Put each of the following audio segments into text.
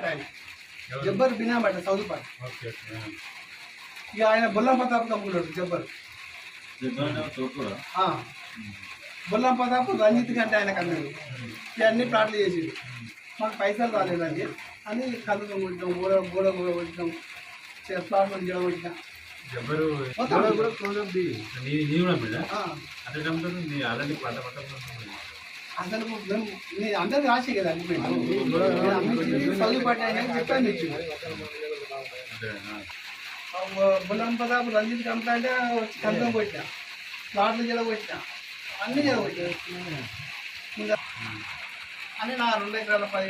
భట్ ఆయన Jabbar Bina Bhatt Saudi pot. ఇక ఆయన బొల్లం ప్రతాప్ అమ్ముకున్నాడు జబ్బర్. బొల్లం ప్రతాప్ రంజిత్ కంటే ఆయన కన్నాడు. ఇవన్నీ ప్లాట్లు చేసిండు. మాకు పైసలు రాలేదండి అని కళ్ళు కొట్టినాం, గోడ కొట్టినాం, ప్లాట్ జడ కొట్టినా. అసలు నేను అందరికి రాసే కదా చదువు పట్టిన చెప్పాను తెచ్చు. బొల్లం ప్రతాప్ రంజిత్ కంపెనీ అంటే వచ్చి కంపెనీ కొట్టినా, ప్లాట్లు జడ కొట్టినా, అన్ని జడ కొట్టినా. అని నా 2 ఎకరాల 10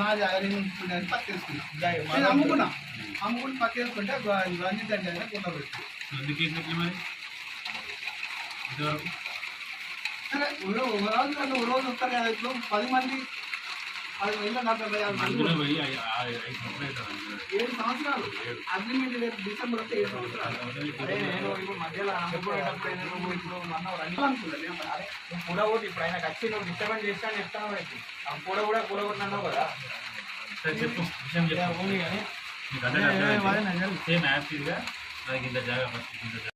నా జాగ్రత్త ఉంచుకుంటాను పక్క వేసుకున్నా. నేను అమ్ముకుని పక్క వేసుకుంటే రంజిత్ అంటే కొన్న పెట్టి సరే రోజు వస్తారు కదా. ఇప్పుడు 10 మంది 7 సంవత్సరాలు అగ్రిమెంట్ రేపు డిసెంబర్ వస్తే 7 సంవత్సరాలు. కూడగొట్టి ఇప్పుడు ఆయన వచ్చి నువ్వు డిస్టర్బెన్స్ చేస్తాను చెప్తాను. కూడగొట్టినావు కదా చెప్పు విషయం చెప్పి కానీ సేమ్ యాక్టివ్గా నాకు ఇంత జాగా ఫస్ట్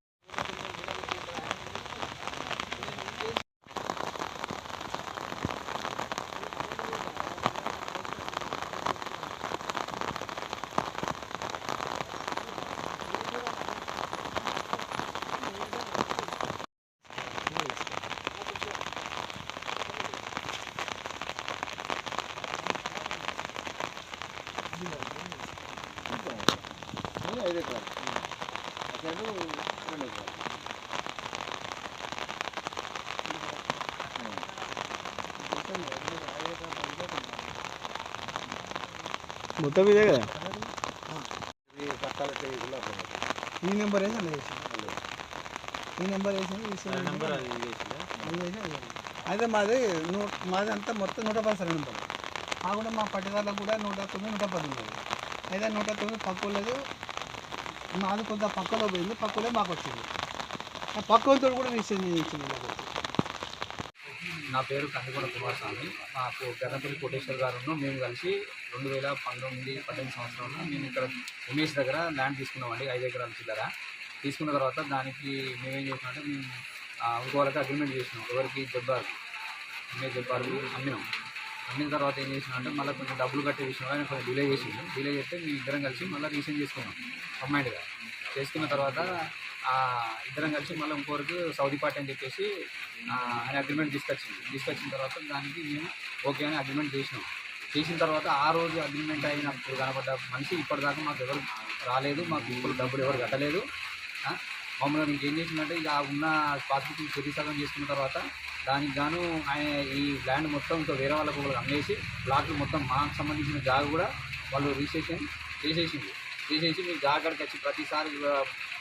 మొత్తం ఇదే కదా. ఈ నెంబర్ వేసి ఈ నెంబర్ వేసి అయితే మాది అంతా మొత్తం 110 నెంబర్. మా కూడా మా పట్టుదారులకు కూడా 109, 110 ఉన్నది. అయితే 109 పక్కలేదు, మాది కొంత పక్కలో పోయింది, పక్కలే మాకు వచ్చింది. ఆ పక్కతో కూడా రిజిస్ట్రేషన్ చేయించింది. నా పేరు కందికొండ కుమారస్వామి. మాకు గన్నపల్లి కోటేశ్వర్ గారు మేము కలిసి 2019 సంవత్సరంలో మేము ఇక్కడ ఉమేష్ దగ్గర ల్యాండ్ తీసుకున్నామండి. 5 ఎకరాల చిల్లర తీసుకున్న తర్వాత దానికి మేమేం చేసినామంటే మేము ఇంకో వాళ్ళకి అగ్రిమెంట్ చేసినాం. ఎవరికి ఉమేష్ జబ్బార్కి అమ్మినాం. అమ్మిన తర్వాత ఏం చేసినామంటే మళ్ళీ కొంచెం డబ్బులు కట్టే విషయంలో ఆయన కొంచెం డిలే చేస్తే మేము ఇద్దరం కలిసి మళ్ళీ రీసెంట్ చేసుకున్నాం కంబైన్డ్గా. చేసుకున్న తర్వాత ఇద్దరం కలిసి మళ్ళీ ఇంకోరికి సౌదీ పార్టీ అని చెప్పేసి ఆయన అగ్రిమెంట్ తీసుకొచ్చిన తర్వాత దానికి మేము ఓకే అని అగ్రిమెంట్ చేసిన తర్వాత ఆ రోజు అగ్రిమెంట్ అయినప్పుడు కనబడ్డ మనిషి ఇప్పటిదాకా మాకు ఎవరు రాలేదు, మాకు ఇప్పుడు డబ్బులు ఎవరు కట్టలేదు. మమ్మల్ని ఇంకేం చేసిందంటే ఇక ఉన్న పాస్బుక్ ప్రతిసాగం చేసుకున్న తర్వాత దానికి గాను ఆయన ఈ ల్యాండ్ మొత్తం ఇంకా వేరే వాళ్ళకు కూడా అమ్మేసి ప్లాట్లు మొత్తం మాకు సంబంధించిన జాగ కూడా వాళ్ళు రిజిస్ట్రేషన్ చేసేసి మీరు జాగడికి వచ్చి ప్రతిసారి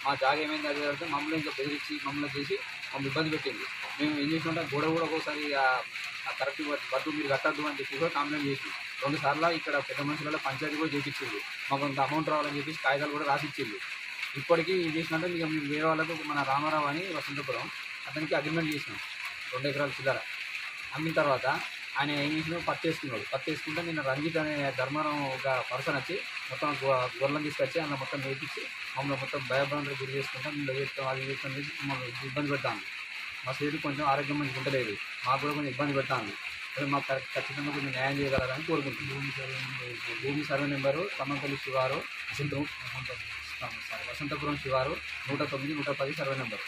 మా జాగ ఏమైంది అది అంటే మమ్మల్ని ఇంకా బెదిరించి మమ్మల్ని చేసి మమ్మల్ని ఇబ్బంది పెట్టింది. మేము ఏం చేసినామంటే గొడవ కూడా ఒకసారి కరెక్ట్ బట్టు మీరు కట్టద్దు అని చెప్పి కూడా కంప్లైంట్ చేసి 2 సార్లు ఇక్కడ పెద్ద మనుషులలో పంచాయతీ కూడా చేయించింది. మాకు కొంత అమౌంట్ రావాలని చెప్పేసి కాగితాలు కూడా రాసిచ్చింది. ఇప్పటికీ ఏం చేసినట్టే ఇక మేము వేరే వాళ్ళకు మన రామారావు అని వసంతపురం అతనికి అగ్రిమెంట్ చేసినాం 2 ఎకరాల చిల్లర. అమ్మిన తర్వాత ఆయన ఏం చేసినా పట్టేసుకుంటే నేను రంజిత్ అనే ధర్మారం ఒక పర్సన్ వచ్చి మొత్తం గొర్రెలను తీసుకొచ్చి అందులో మొత్తం వేయించి మమ్మల్ని మొత్తం భయభ్రాంతులకు గురి చేసుకుంటాం. మేము చేస్తాం అది చేస్తాం మమ్మల్ని ఇబ్బంది పెడతాను. మా స్టేట్కి కొంచెం ఆరోగ్యం మంచిగా ఉండలేదు, మాకు కూడా కొంచెం ఇబ్బంది పెడతాను. మాకు ఖచ్చితంగా కొంచెం న్యాయం చేయగలరని కోరుకుంటున్నాం. భూమి సర్వే నెంబరు తమ్మంపల్లి శివారు వసంతపురం శివారు 109, 110 సర్వే నెంబరు.